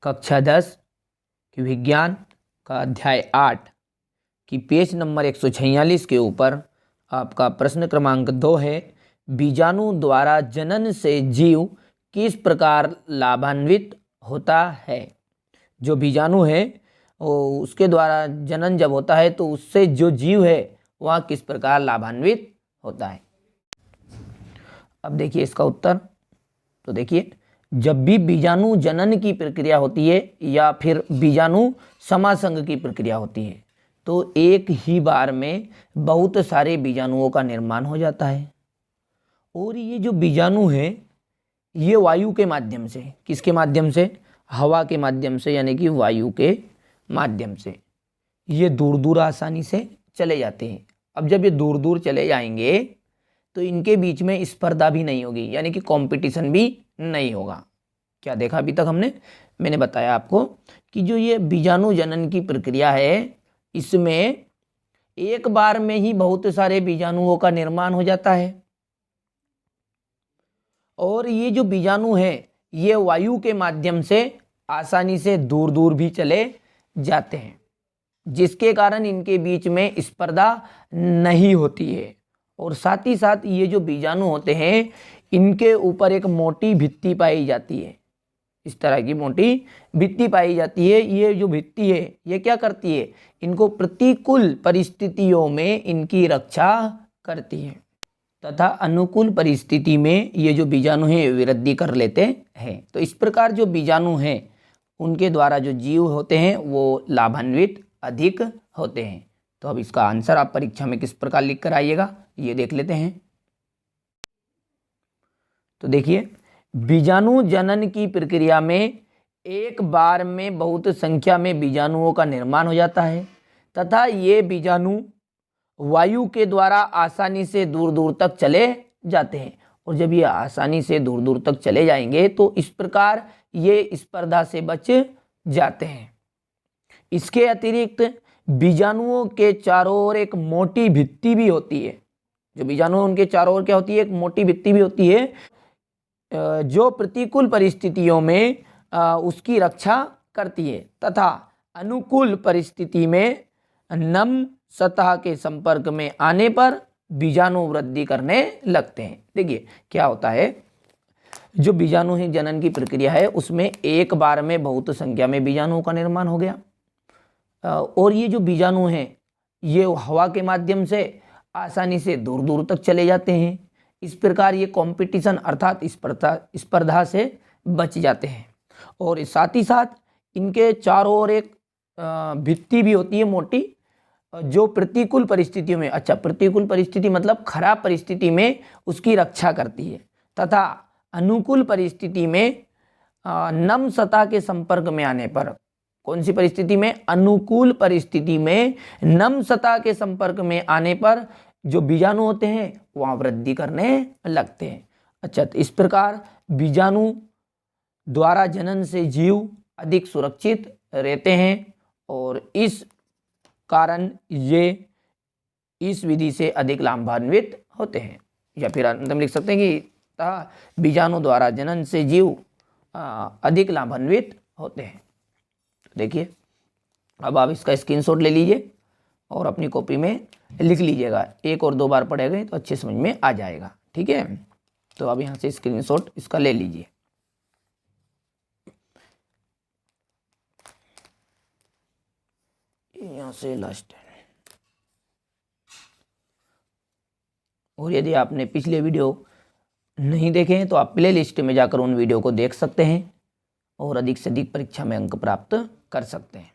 कक्षा 10 की विज्ञान का अध्याय 8 की पेज नंबर 146 के ऊपर आपका प्रश्न क्रमांक 2 है, बीजाणु द्वारा जनन से जीव किस प्रकार लाभान्वित होता है। जो बीजाणु है उसके द्वारा जनन जब होता है तो उससे जो जीव है वह किस प्रकार लाभान्वित होता है। अब देखिए इसका उत्तर। तो देखिए, जब भी बीजाणु जनन की प्रक्रिया होती है या फिर बीजाणु समासंग की प्रक्रिया होती है तो एक ही बार में बहुत सारे बीजाणुओं का निर्माण हो जाता है। और ये जो बीजाणु है ये वायु के माध्यम से, किसके माध्यम से, हवा के माध्यम से, यानी कि वायु के माध्यम से ये दूर दूर आसानी से चले जाते हैं। अब जब ये दूर दूर चले जाएंगे तो इनके बीच में स्पर्धा भी नहीं होगी, यानी कि कंपटीशन भी नहीं होगा। क्या देखा अभी तक मैंने बताया आपको कि जो ये बीजाणु जनन की प्रक्रिया है इसमें एक बार में ही बहुत सारे बीजाणुओं का निर्माण हो जाता है। और ये जो बीजाणु है ये वायु के माध्यम से आसानी से दूर दूर भी चले जाते हैं, जिसके कारण इनके बीच में स्पर्धा नहीं होती है। और साथ ही साथ ये जो बीजाणु होते हैं इनके ऊपर एक मोटी भित्ति पाई जाती है, इस तरह की मोटी भित्ति पाई जाती है। ये जो भित्ति है ये क्या करती है, इनको प्रतिकूल परिस्थितियों में इनकी रक्षा करती है तथा अनुकूल परिस्थिति में ये जो बीजाणु है वृद्धि कर लेते हैं। तो इस प्रकार जो बीजाणु हैं उनके द्वारा जो जीव होते हैं वो लाभान्वित अधिक होते हैं। तो अब इसका आंसर आप परीक्षा में किस प्रकार लिख कर आइएगा ये देख लेते हैं। तो देखिए, बीजाणु जनन की प्रक्रिया में एक बार में बहुत संख्या में बीजाणुओं का निर्माण हो जाता है तथा ये बीजाणु वायु के द्वारा आसानी से दूर दूर तक चले जाते हैं। और जब ये आसानी से दूर दूर तक चले जाएंगे तो इस प्रकार ये स्पर्धा से बच जाते हैं। इसके अतिरिक्त बीजाणुओं के चारों ओर एक मोटी भित्ति भी होती है। जो बीजाणु उनके चारों ओर क्या होती है, एक मोटी भित्ति भी होती है जो प्रतिकूल परिस्थितियों में उसकी रक्षा करती है तथा अनुकूल परिस्थिति में नम सतह के संपर्क में आने पर बीजाणु वृद्धि करने लगते हैं। देखिए क्या होता है, जो बीजाणु ही जनन की प्रक्रिया है उसमें एक बार में बहुत संख्या में बीजाणुओं का निर्माण हो गया और ये जो बीजाणु हैं ये हवा के माध्यम से आसानी से दूर दूर तक चले जाते हैं। इस प्रकार ये कंपटीशन अर्थात स्पर्धा से बच जाते हैं। और साथ ही साथ इनके चारों ओर एक भित्ति भी होती है मोटी, जो प्रतिकूल परिस्थितियों में, अच्छा प्रतिकूल परिस्थिति मतलब खराब परिस्थिति में उसकी रक्षा करती है तथा अनुकूल परिस्थिति में नम सतह के संपर्क में आने पर, कौन सी परिस्थिति में, अनुकूल परिस्थिति में नम सतह के संपर्क में आने पर जो बीजाणु होते हैं वहाँ वृद्धि करने लगते हैं। अच्छा, तो इस प्रकार बीजाणु द्वारा जनन से जीव अधिक सुरक्षित रहते हैं और इस कारण ये इस विधि से अधिक लाभान्वित होते हैं। या फिर अंत में लिख सकते हैं कि बीजाणु द्वारा जनन से जीव अधिक लाभान्वित होते हैं। देखिए अब आप इसका स्क्रीनशॉट ले लीजिए और अपनी कॉपी में लिख लीजिएगा। एक और दो बार पढ़ेंगे तो अच्छे समझ में आ जाएगा। ठीक है, तो अब यहाँ से स्क्रीनशॉट इसका ले लीजिए। यहाँ से लास्ट है। और यदि आपने पिछले वीडियो नहीं देखे हैं तो आप प्ले लिस्ट में जाकर उन वीडियो को देख सकते हैं और अधिक से अधिक परीक्षा में अंक प्राप्त कर सकते हैं।